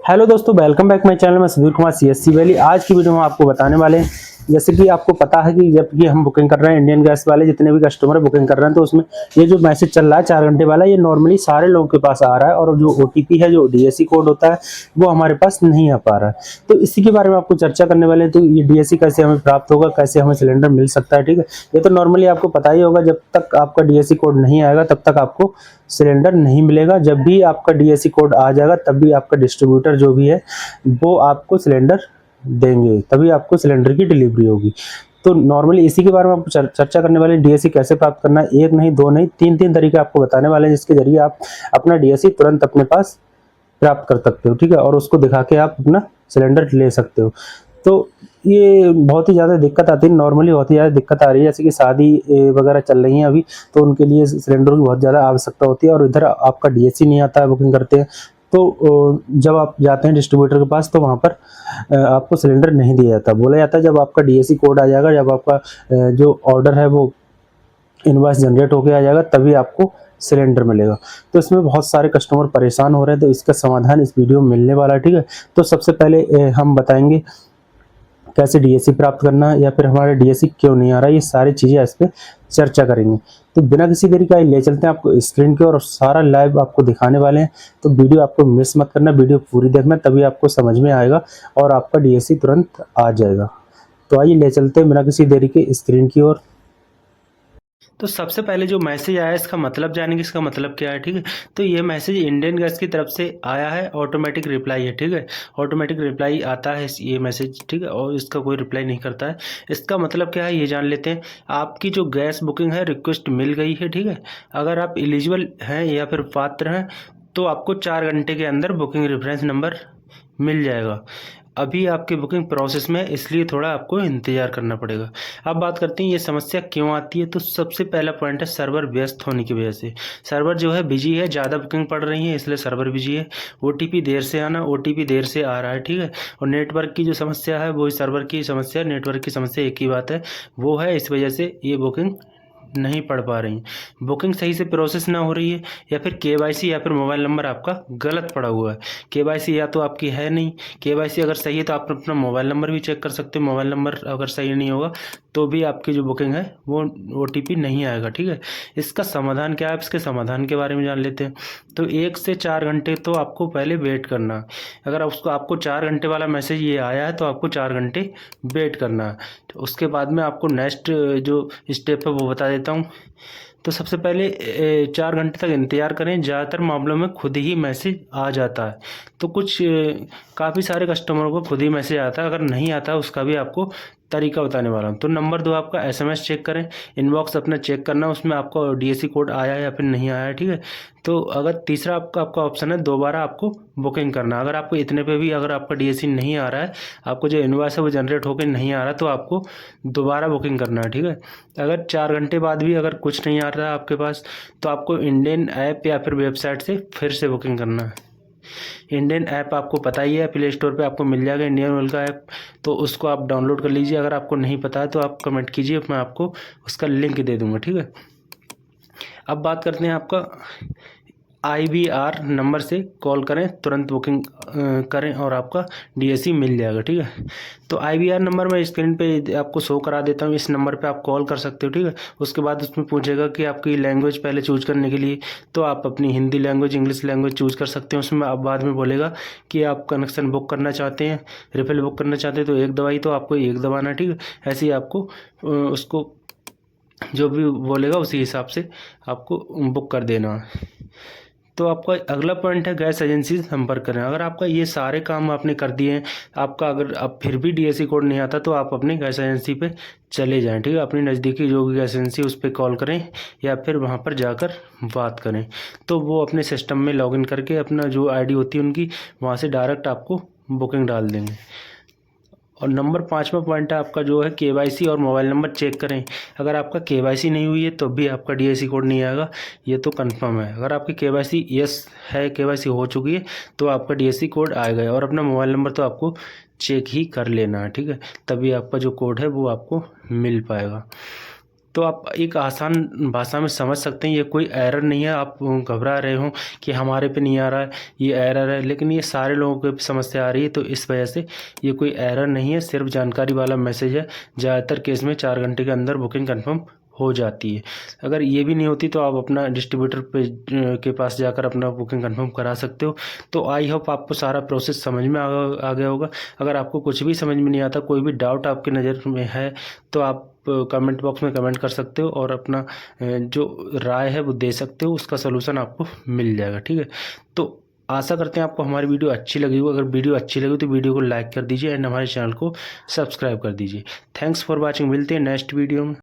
Hello दोस्तों, welcome back my channel में Sudhir Kumar CSC valley. आज की वीडियो में आपको बताने वाले हैं, जैसे कि आपको पता है कि जब कि हम बुकिंग कर रहे हैं इंडियन गैस वाले जितने भी कस्टमर बुकिंग कर रहे हैं, तो उसमें ये जो मैसेज चल रहा है 4 घंटे वाला, ये नॉर्मली सारे लोगों के पास आ रहा है और जो ओटीपी है, जो डीएससी कोड होता है, वो हमारे पास नहीं आ पा रहा है। तो इसी के बारे में आपको चर्चा करने वाले हैं। तो ये डीएससी कैसे हमें प्राप्त होगा, कैसे हमें सिलेंडर मिल सकता है, ठीक है। ये तो नॉर्मली आपको पता ही होगा, जब तक आपका डीएससी कोड नहीं आएगा तब तक आपको सिलेंडर नहीं मिलेगा। जब भी आपका डीएससी कोड आ जाएगा तब भी आपका डिस्ट्रीब्यूटर जो भी है वो आपको सिलेंडर देंगे, तभी आपको सिलेंडर की डिलीवरी होगी। तो नॉर्मली इसी के बारे में आपको चर्चा करने वाले, डीएससी कैसे प्राप्त करना है। एक नहीं, दो नहीं, तीन तीन तरीके आपको बताने वाले हैं, जिसके जरिए आप अपना डीएससी तुरंत अपने पास प्राप्त कर सकते हो, ठीक है। और उसको दिखा के आप अपना सिलेंडर ले सकते हो। तो ये बहुत ही ज़्यादा दिक्कत आती है, नॉर्मली बहुत ही ज़्यादा दिक्कत आ रही है, जैसे कि शादी वगैरह चल रही है अभी, तो उनके लिए सिलेंडर की बहुत ज़्यादा आवश्यकता होती है और इधर आपका डीएससी नहीं आता है, बुकिंग करते हैं तो जब आप जाते हैं डिस्ट्रीब्यूटर के पास तो वहाँ पर आपको सिलेंडर नहीं दिया जाता। बोला जाता है जब आपका डीएससी कोड आ जाएगा, जब आपका जो ऑर्डर है वो इनवॉइस जनरेट होके आ जाएगा, तभी आपको सिलेंडर मिलेगा। तो इसमें बहुत सारे कस्टमर परेशान हो रहे हैं, तो इसका समाधान इस वीडियो में मिलने वाला है, ठीक है। तो सबसे पहले हम बताएंगे कैसे डीएससी प्राप्त करना है, या फिर हमारा डीएससी क्यों नहीं आ रहा है, ये सारी चीज़ें इस पर चर्चा करेंगे। तो बिना किसी देरी का ले चलते हैं आपको स्क्रीन की और सारा लाइव आपको दिखाने वाले हैं। तो वीडियो आपको मिस मत करना, वीडियो पूरी देखना, तभी आपको समझ में आएगा और आपका डीएससी तुरंत आ जाएगा। तो आइए ले चलते हैं बिना किसी देरी के स्क्रीन की ओर। तो सबसे पहले जो मैसेज आया है इसका मतलब जानेंगे, इसका मतलब क्या है, ठीक है। तो ये मैसेज इंडियन गैस की तरफ से आया है, ऑटोमेटिक रिप्लाई है, ठीक है। ऑटोमेटिक रिप्लाई आता है ये मैसेज, ठीक है, और इसका कोई रिप्लाई नहीं करता है। इसका मतलब क्या है ये जान लेते हैं। आपकी जो गैस बुकिंग है रिक्वेस्ट मिल गई है, ठीक है। अगर आप एलिजिबल हैं या फिर पात्र हैं तो आपको 4 घंटे के अंदर बुकिंग रेफरेंस नंबर मिल जाएगा। अभी आपकी बुकिंग प्रोसेस में, इसलिए थोड़ा आपको इंतज़ार करना पड़ेगा। अब बात करते हैं ये समस्या क्यों आती है। तो सबसे पहला पॉइंट है सर्वर व्यस्त होने की वजह से। सर्वर जो है बिजी है, ज़्यादा बुकिंग पड़ रही है इसलिए सर्वर बिजी है। ओटीपी देर से आना, ओटीपी देर से आ रहा है, ठीक है। और नेटवर्क की जो समस्या है वो सर्वर की समस्या, नेटवर्क की समस्या एक ही बात है, वो है इस वजह से ये बुकिंग नहीं पढ़ पा रही, बुकिंग सही से प्रोसेस ना हो रही है, या फिर केवाईसी या फिर मोबाइल नंबर आपका गलत पड़ा हुआ है। केवाईसी या तो आपकी है नहीं, केवाईसी अगर सही है तो आप अपना मोबाइल नंबर भी चेक कर सकते हो। मोबाइल नंबर अगर सही नहीं होगा तो भी आपकी जो बुकिंग है वो ओटीपी नहीं आएगा, ठीक है। इसका समाधान क्या है, इसके समाधान के बारे में जान लेते हैं। तो 1 से 4 घंटे तो आपको पहले वेट करना है। अगर उसको आपको 4 घंटे वाला मैसेज ये आया है तो आपको 4 घंटे वेट करना है। तो उसके बाद में आपको नेक्स्ट जो स्टेप है वो बता देता हूँ। तो सबसे पहले 4 घंटे तक इंतज़ार करें। ज़्यादातर मामलों में खुद ही मैसेज आ जाता है। तो कुछ काफ़ी सारे कस्टमरों को खुद ही मैसेज आता है। अगर नहीं आता उसका भी आपको तरीका बताने वाला हूँ। तो नंबर 2 आपका एसएमएस चेक करें, इनबॉक्स अपना चेक करना, उसमें आपको डीएससी कोड आया है या फिर नहीं आया है, ठीक है। तो अगर तीसरा आपका ऑप्शन है दोबारा आपको बुकिंग करना। अगर आपको इतने पे भी अगर आपका डीएससी नहीं आ रहा है, आपको जो इनवॉइस है वो जनरेट होकर नहीं आ रहा, तो आपको दोबारा बुकिंग करना है, ठीक है। अगर 4 घंटे बाद भी अगर कुछ नहीं आ रहा है आपके पास, तो आपको इंडियन ऐप या फिर वेबसाइट से फिर से बुकिंग करना है। इंडियन ऐप आपको पता ही है, प्ले स्टोर पे आपको मिल जाएगा इंडियन ऑयल का ऐप, तो उसको आप डाउनलोड कर लीजिए। अगर आपको नहीं पता है तो आप कमेंट कीजिए, मैं आपको उसका लिंक दे दूँगा, ठीक है। अब बात करते हैं आपका IVR नंबर से कॉल करें, तुरंत बुकिंग करें और आपका डीएससी मिल जाएगा, ठीक है। तो IVR नंबर मैं स्क्रीन पे आपको शो करा देता हूँ, इस नंबर पे आप कॉल कर सकते हो, ठीक है। उसके बाद उसमें पूछेगा कि आपकी लैंग्वेज पहले चूज करने के लिए, तो आप अपनी Hindi language, English language choose कर सकते हैं। उसमें आप बाद में बोलेगा कि आप कनेक्शन बुक करना चाहते हैं, रिफिल बुक करना चाहते हैं तो एक दवाई, तो आपको एक दबाना, ठीक है। ऐसे ही आपको उसको जो भी बोलेगा उसी हिसाब से आपको बुक कर देना है। तो आपका अगला पॉइंट है गैस एजेंसी से संपर्क करें। अगर आपका ये सारे काम आपने कर दिए हैं, आपका अगर अब फिर भी डीएससी कोड नहीं आता, तो आप अपनी गैस एजेंसी पे चले जाएं, ठीक है। अपनी नज़दीकी जो भी गैस एजेंसी उस पर कॉल करें या फिर वहाँ पर जाकर बात करें, तो वो अपने सिस्टम में लॉगिन करके अपना जो आईडी होती है उनकी, वहाँ से डायरेक्ट आपको बुकिंग डाल देंगे। और नंबर 5वां पॉइंट है आपका जो है केवाईसी और मोबाइल नंबर चेक करें। अगर आपका केवाईसी नहीं हुई है तो भी आपका डीएससी कोड नहीं आएगा, ये तो कंफर्म है। अगर आपकी केवाईसी यस है, केवाईसी हो चुकी है, तो आपका डीएससी कोड आएगा। और अपना मोबाइल नंबर तो आपको चेक ही कर लेना है, ठीक है, तभी आपका जो कोड है वो आपको मिल पाएगा। तो आप एक आसान भाषा में समझ सकते हैं, ये कोई एरर नहीं है। आप घबरा रहे हो कि हमारे पे नहीं आ रहा है, ये एरर है, लेकिन ये सारे लोगों को समस्या आ रही है, तो इस वजह से ये कोई एरर नहीं है, सिर्फ जानकारी वाला मैसेज है। ज़्यादातर केस में 4 घंटे के अंदर बुकिंग कंफर्म हो जाती है। अगर ये भी नहीं होती तो आप अपना डिस्ट्रीब्यूटर पे के पास जाकर अपना बुकिंग कंफर्म करा सकते हो। तो आई होप आपको सारा प्रोसेस समझ में आ गया होगा। अगर आपको कुछ भी समझ में नहीं आता, कोई भी डाउट आपकी नज़र में है, तो आप कमेंट बॉक्स में कमेंट कर सकते हो और अपना जो राय है वो दे सकते हो, उसका सलूशन आपको मिल जाएगा। ठीक है, तो आशा करते हैं आपको हमारी वीडियो अच्छी लगी हो। अगर वीडियो अच्छी लगी तो वीडियो को लाइक कर दीजिए एंड हमारे चैनल को सब्सक्राइब कर दीजिए। Thanks for watching. मिलते हैं नेक्स्ट वीडियो में।